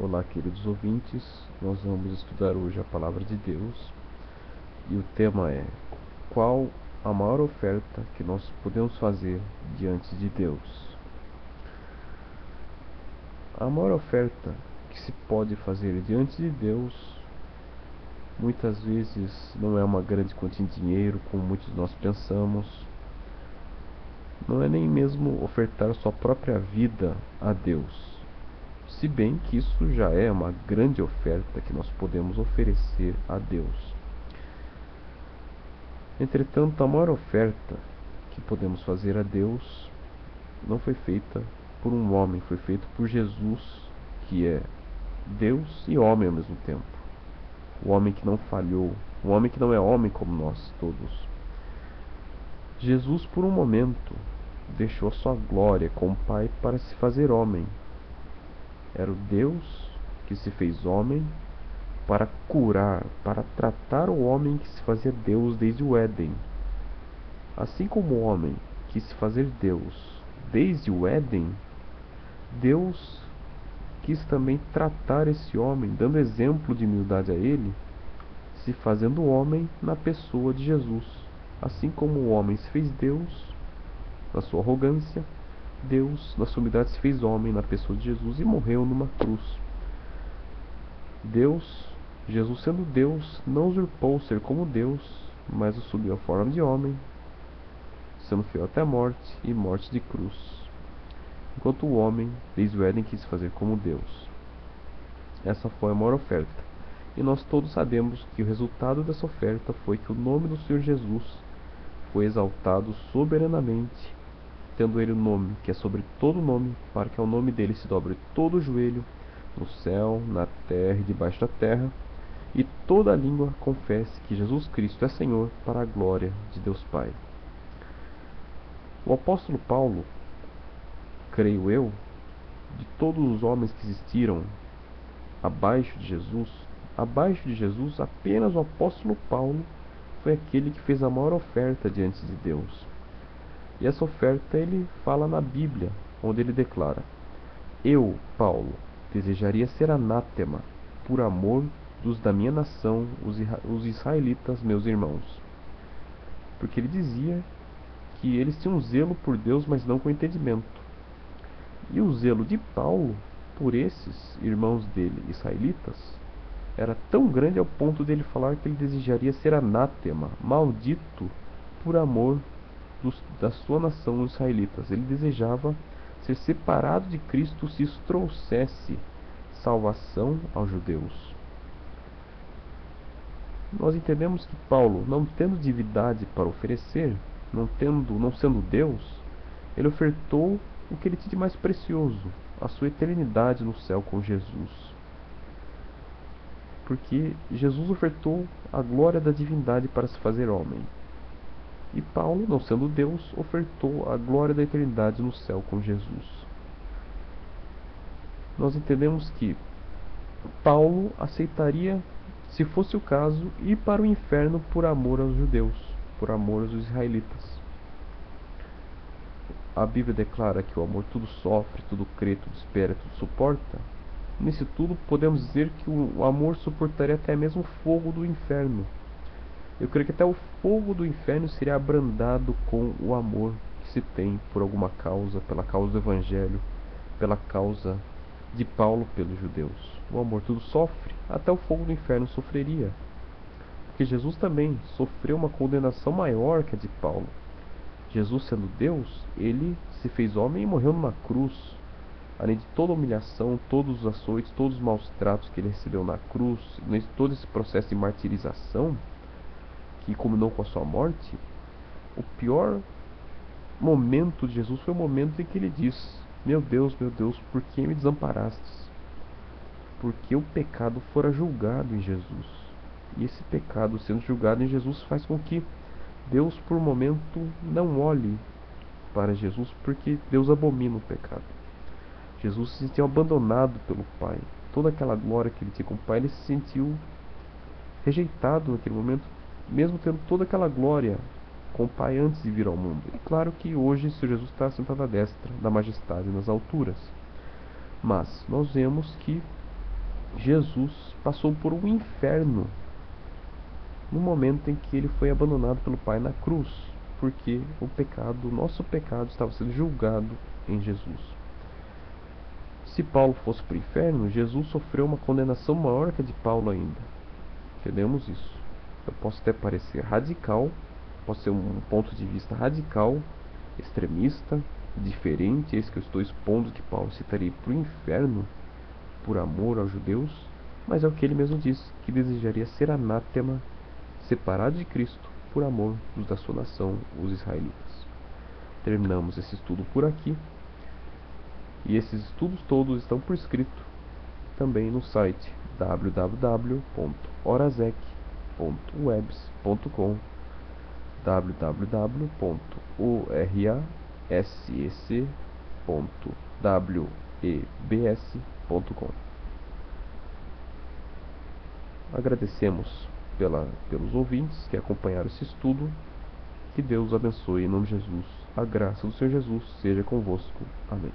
Olá, queridos ouvintes, nós vamos estudar hoje a Palavra de Deus e o tema é: qual a maior oferta que nós podemos fazer diante de Deus? A maior oferta que se pode fazer diante de Deus muitas vezes não é uma grande quantia de dinheiro, como muitos de nós pensamos. Não é nem mesmo ofertar sua própria vida a Deus. Se bem que isso já é uma grande oferta que nós podemos oferecer a Deus. Entretanto, a maior oferta que podemos fazer a Deus não foi feita por um homem, foi feita por Jesus, que é Deus e homem ao mesmo tempo. O homem que não falhou, o homem que não é homem como nós todos. Jesus, por um momento, deixou a sua glória com o Pai para se fazer homem. Era o Deus que se fez homem para curar, para tratar o homem que se fazia Deus desde o Éden. Assim como o homem quis se fazer Deus desde o Éden, Deus quis também tratar esse homem, dando exemplo de humildade a ele, se fazendo homem na pessoa de Jesus. Assim como o homem se fez Deus na sua arrogância, Deus, na sua humildade, se fez homem na pessoa de Jesus e morreu numa cruz. Jesus sendo Deus, não usurpou ser como Deus, mas assumiu a forma de homem, sendo fiel até a morte e morte de cruz. Enquanto o homem, desde o Éden, quis fazer como Deus. Essa foi a maior oferta. E nós todos sabemos que o resultado dessa oferta foi que o nome do Senhor Jesus foi exaltado soberanamente, tendo ele o nome que é sobre todo nome, para que ao nome dele se dobre todo o joelho, no céu, na terra e debaixo da terra, e toda língua confesse que Jesus Cristo é Senhor, para a glória de Deus Pai. O apóstolo Paulo, creio eu, de todos os homens que existiram abaixo de Jesus, apenas o apóstolo Paulo foi aquele que fez a maior oferta diante de Deus. E essa oferta ele fala na Bíblia, onde ele declara: eu, Paulo, desejaria ser anátema por amor dos da minha nação, os israelitas, meus irmãos. Porque ele dizia que eles tinham zelo por Deus, mas não com entendimento. E o zelo de Paulo por esses irmãos dele, israelitas, era tão grande ao ponto dele falar que ele desejaria ser anátema, maldito, por amor da sua nação, os israelitas. Ele desejava ser separado de Cristo se isso trouxesse salvação aos judeus. Nós entendemos que Paulo, não tendo divindade para oferecer, não sendo Deus, ele ofertou o que ele tinha de mais precioso, a sua eternidade no céu com Jesus. Porque Jesus ofertou a glória da divindade para se fazer homem. E Paulo, não sendo Deus, ofertou a glória da eternidade no céu com Jesus. Nós entendemos que Paulo aceitaria, se fosse o caso, ir para o inferno por amor aos judeus, por amor aos israelitas. A Bíblia declara que o amor tudo sofre, tudo crê, tudo espera, tudo suporta. Nisso tudo podemos dizer que o amor suportaria até mesmo o fogo do inferno. Eu creio que até o fogo do inferno seria abrandado com o amor que se tem por alguma causa, pela causa do Evangelho, pela causa de Paulo pelos judeus. O amor tudo sofre, até o fogo do inferno sofreria. Porque Jesus também sofreu uma condenação maior que a de Paulo. Jesus, sendo Deus, ele se fez homem e morreu numa cruz. Além de toda a humilhação, todos os açoites, todos os maus tratos que ele recebeu na cruz, todo esse processo de martirização que culminou com a sua morte, o pior momento de Jesus foi o momento em que ele diz: meu Deus, por que me desamparastes? Porque o pecado fora julgado em Jesus. E esse pecado sendo julgado em Jesus faz com que Deus por um momento não olhe para Jesus, porque Deus abomina o pecado. Jesus se sentiu abandonado pelo Pai. Toda aquela glória que ele tinha com o Pai, ele se sentiu rejeitado naquele momento, mesmo tendo toda aquela glória com o Pai antes de vir ao mundo. E claro que hoje o Senhor Jesus está sentado à destra da majestade nas alturas. Mas nós vemos que Jesus passou por um inferno no momento em que ele foi abandonado pelo Pai na cruz, porque o nosso pecado estava sendo julgado em Jesus. Se Paulo fosse para o inferno, Jesus sofreu uma condenação maior que a de Paulo ainda. Entendemos isso. Eu posso até parecer radical, pode ser um ponto de vista radical, extremista, diferente, esse que eu estou expondo, que Paulo citaria para o inferno por amor aos judeus, mas é o que ele mesmo disse, que desejaria ser anátema, separado de Cristo, por amor dos da sua nação, os israelitas. Terminamos esse estudo por aqui, e esses estudos todos estão por escrito também no site www.orazec.webs.com, www.orassec.webs.com. Agradecemos pelos ouvintes que acompanharam esse estudo. Que Deus abençoe em nome de Jesus. A graça do Senhor Jesus seja convosco. Amém.